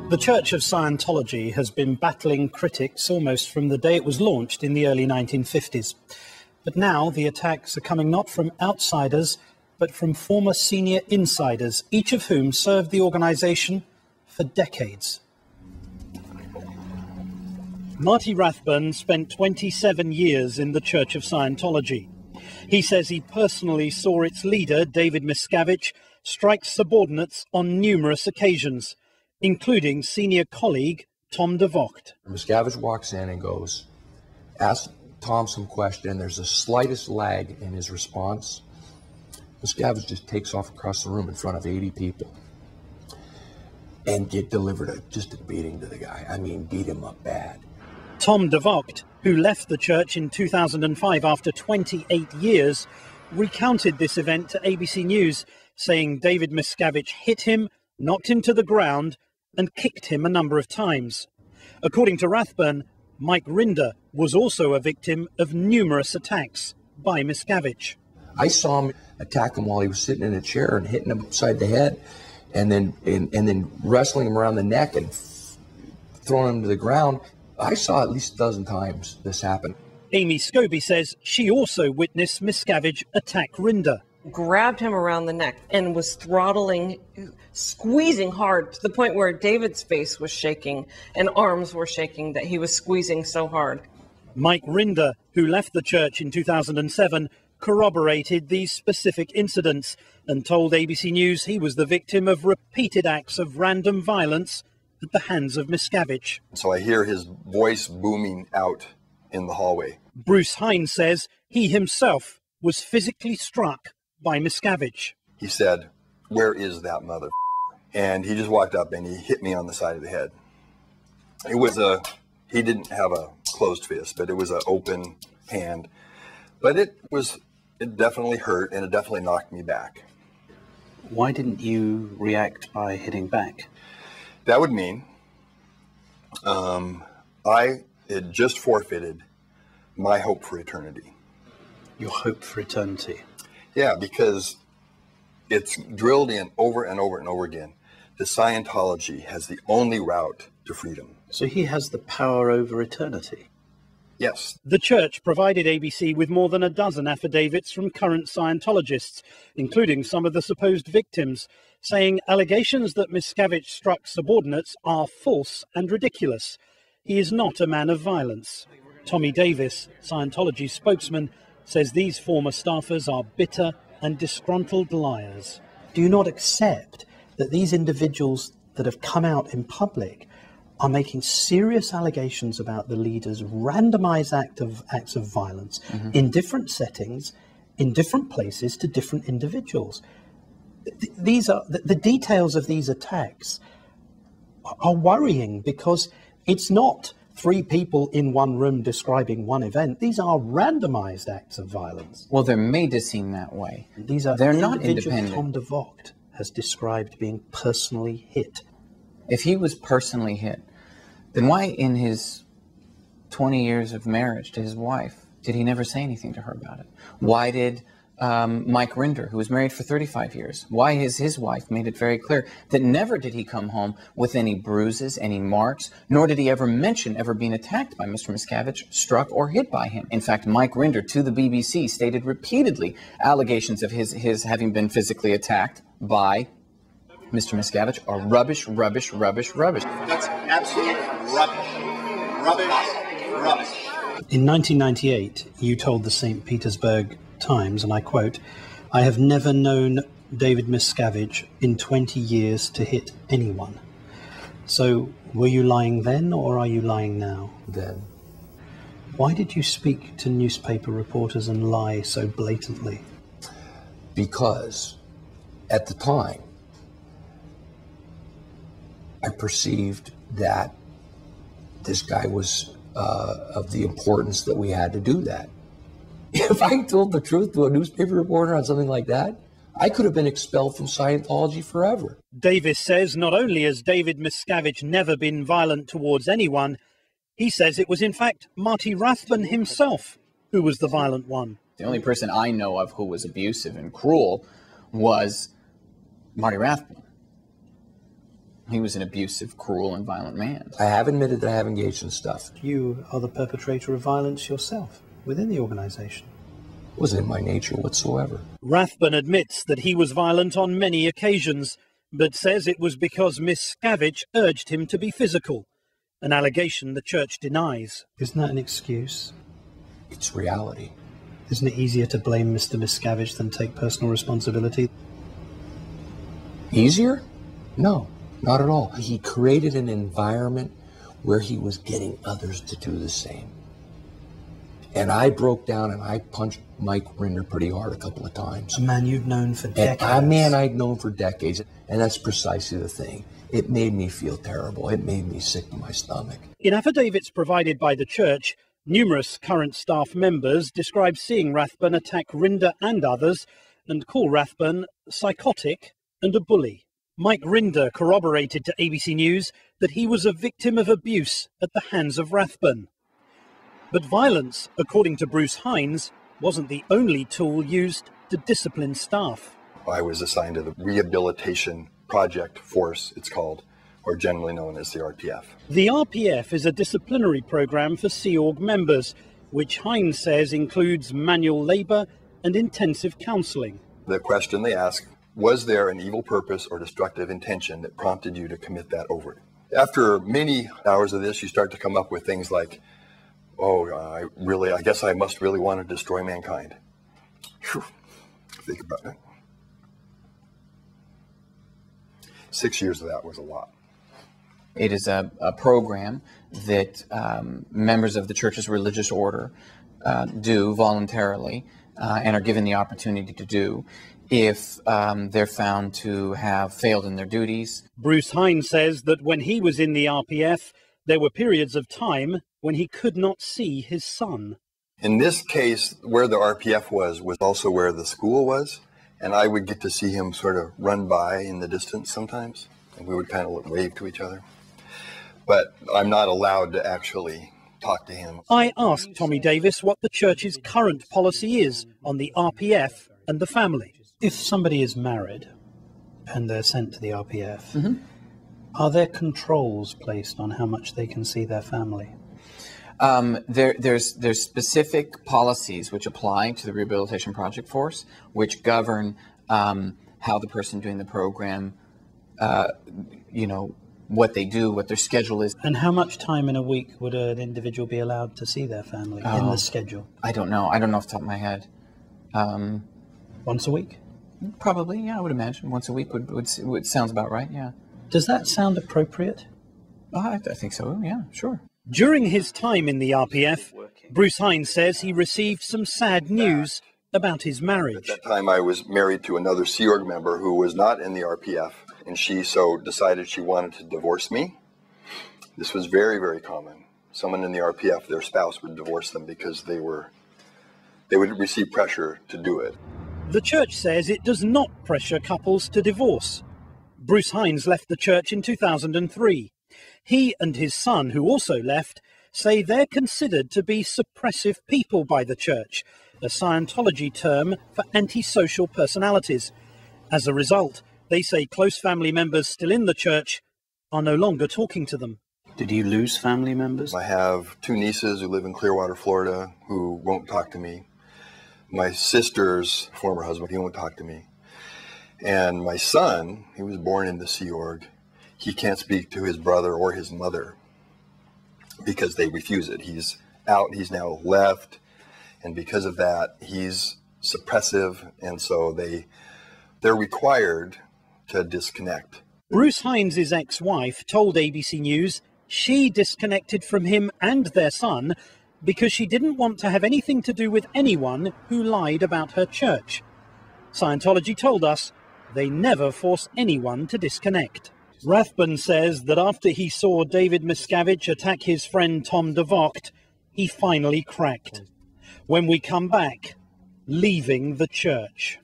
The Church of Scientology has been battling critics almost from the day it was launched in the early 1950s. But now the attacks are coming not from outsiders, but from former senior insiders, each of whom served the organisation for decades. Marty Rathbun spent 27 years in the Church of Scientology. He says he personally saw its leader, David Miscavige, strike subordinates on numerous occasions, including senior colleague Tom DeVocht. Miscavige walks in and goes, asks Tom some question. There's the slightest lag in his response. Miscavige just takes off across the room in front of 80 people and delivered just a beating to the guy. I mean, beat him up bad. Tom DeVocht, who left the church in 2005 after 28 years, recounted this event to ABC News, saying David Miscavige hit him, knocked him to the ground, and kicked him a number of times. According to Rathbun, Mike Rinder was also a victim of numerous attacks by Miscavige. I saw him attack him while he was sitting in a chair and hitting him upside the head, and then wrestling him around the neck and throwing him to the ground. I saw at least a dozen times this happen. Amy Scobie says she also witnessed Miscavige attack Rinder. Grabbed him around the neck and was throttling, squeezing hard to the point where David's face was shaking and arms were shaking that he was squeezing so hard. Mike Rinder, who left the church in 2007, corroborated these specific incidents and told ABC News he was the victim of repeated acts of random violence at the hands of Miscavige. So I hear his voice booming out in the hallway. Bruce Hines says he himself was physically struck by Miscavige. He said, "Where is that mother?" And he just walked up and he hit me on the side of the head. It was he didn't have a closed fist, but it was an open hand. But it definitely hurt, and it definitely knocked me back. Why didn't you react by hitting back? That would mean I had just forfeited my hope for eternity. Your hope for eternity? Yeah, because it's drilled in over and over and over again. The Scientology has the only route to freedom. So he has the power over eternity? Yes. The church provided ABC with more than a dozen affidavits from current Scientologists, including some of the supposed victims, saying allegations that Miscavige struck subordinates are false and ridiculous. He is not a man of violence. Tommy Davis, Scientology spokesman, says these former staffers are bitter and disgruntled liars. Do you not accept that these individuals that have come out in public are making serious allegations about the leader's randomized acts of violence in different settings, in different places to different individuals? These are the details of these attacks are worrying, because it's not three people in one room describing one event. These are randomized acts of violence. Well, they're made to seem that way. They're not independent. Tom DeVocht has described being personally hit. If he was personally hit, then why in his 20 years of marriage to his wife did he never say anything to her about it? Why did Mike Rinder, who was married for 35 years, why has his wife made it very clear that never did he come home with any bruises, any marks, nor did he ever mention ever being attacked by Mr. Miscavige, struck or hit by him? In fact, Mike Rinder to the BBC stated repeatedly allegations of his having been physically attacked by Mr. Miscavige are rubbish, rubbish, rubbish, rubbish. That's absolute rubbish. Rubbish, rubbish. In 1998, you told the St. Petersburg Times, and I quote, "I have never known David Miscavige in 20 years to hit anyone." So were you lying then, or are you lying now? Then. Why did you speak to newspaper reporters and lie so blatantly? Because at the time, I perceived that this guy was of the importance that we had to do that. If I told the truth to a newspaper reporter on something like that, I could have been expelled from Scientology forever. Davis says not only has David Miscavige never been violent towards anyone, he says it was in fact Marty Rathbun himself who was the violent one. The only person I know of who was abusive and cruel was Marty Rathbun. He was an abusive, cruel, and violent man. I have admitted that I have engaged in stuff. You are the perpetrator of violence yourself within the organization. It wasn't in my nature whatsoever. Rathbun admits that he was violent on many occasions, but says it was because Miscavige urged him to be physical, an allegation the church denies. Isn't that an excuse? It's reality. Isn't it easier to blame Mr. Miscavige than take personal responsibility? Easier? No, not at all. He created an environment where he was getting others to do the same. And I broke down and I punched Mike Rinder pretty hard a couple of times. A man you'd known for decades. A man I'd known for decades. And that's precisely the thing. It made me feel terrible. It made me sick to my stomach. In affidavits provided by the church, numerous current staff members describe seeing Rathbun attack Rinder and others and call Rathbun psychotic and a bully. Mike Rinder corroborated to ABC News that he was a victim of abuse at the hands of Rathbun. But violence, according to Bruce Hines, wasn't the only tool used to discipline staff. I was assigned to the Rehabilitation Project Force, it's called, or generally known as the RPF. The RPF is a disciplinary program for Sea Org members, which Hines says includes manual labor and intensive counseling. The question they ask, was there an evil purpose or destructive intention that prompted you to commit that overt? After many hours of this, you start to come up with things like, oh, I guess I must really want to destroy mankind. Whew. Think about it. 6 years of that was a lot. It is a program that members of the church's religious order do voluntarily and are given the opportunity to do if they're found to have failed in their duties. Bruce Hines says that when he was in the RPF, there were periods of time when he could not see his son. In this case, where the RPF was also where the school was, and I would get to see him sort of run by in the distance sometimes, and we would kind of wave to each other. But I'm not allowed to actually talk to him. I asked Tommy Davis what the church's current policy is on the RPF and the family. If somebody is married and they're sent to the RPF, are there controls placed on how much they can see their family? There's specific policies which apply to the Rehabilitation Project Force, which govern how the person doing the program, what they do, what their schedule is. And how much time in a week would an individual be allowed to see their family in the schedule? I don't know. I don't know off the top of my head. Once a week? Probably, yeah, I would imagine. Once a week would sounds about right, yeah. Does that sound appropriate? I think so, yeah, sure. During his time in the RPF, Bruce Hines says he received some sad news about his marriage. At that time, I was married to another Sea Org member who was not in the RPF, and she so decided she wanted to divorce me. This was very, very common. Someone in the RPF, their spouse would divorce them because they would receive pressure to do it. The church says it does not pressure couples to divorce. Bruce Hines left the church in 2003. He and his son, who also left, say they're considered to be suppressive people by the church, a Scientology term for antisocial personalities. As a result, they say close family members still in the church are no longer talking to them. Did you lose family members? I have 2 nieces who live in Clearwater, Florida, who won't talk to me. My sister's former husband, he won't talk to me. And my son, he was born in the Sea Org. He can't speak to his brother or his mother because they refuse it. He's out, he's now left, and because of that, he's suppressive, and so they're required to disconnect. Bruce Hines' ex-wife told ABC News she disconnected from him and their son because she didn't want to have anything to do with anyone who lied about her church. Scientology told us they never force anyone to disconnect. Rathbun says that after he saw David Miscavige attack his friend Tom de Vocht, he finally cracked. When we come back, leaving the church.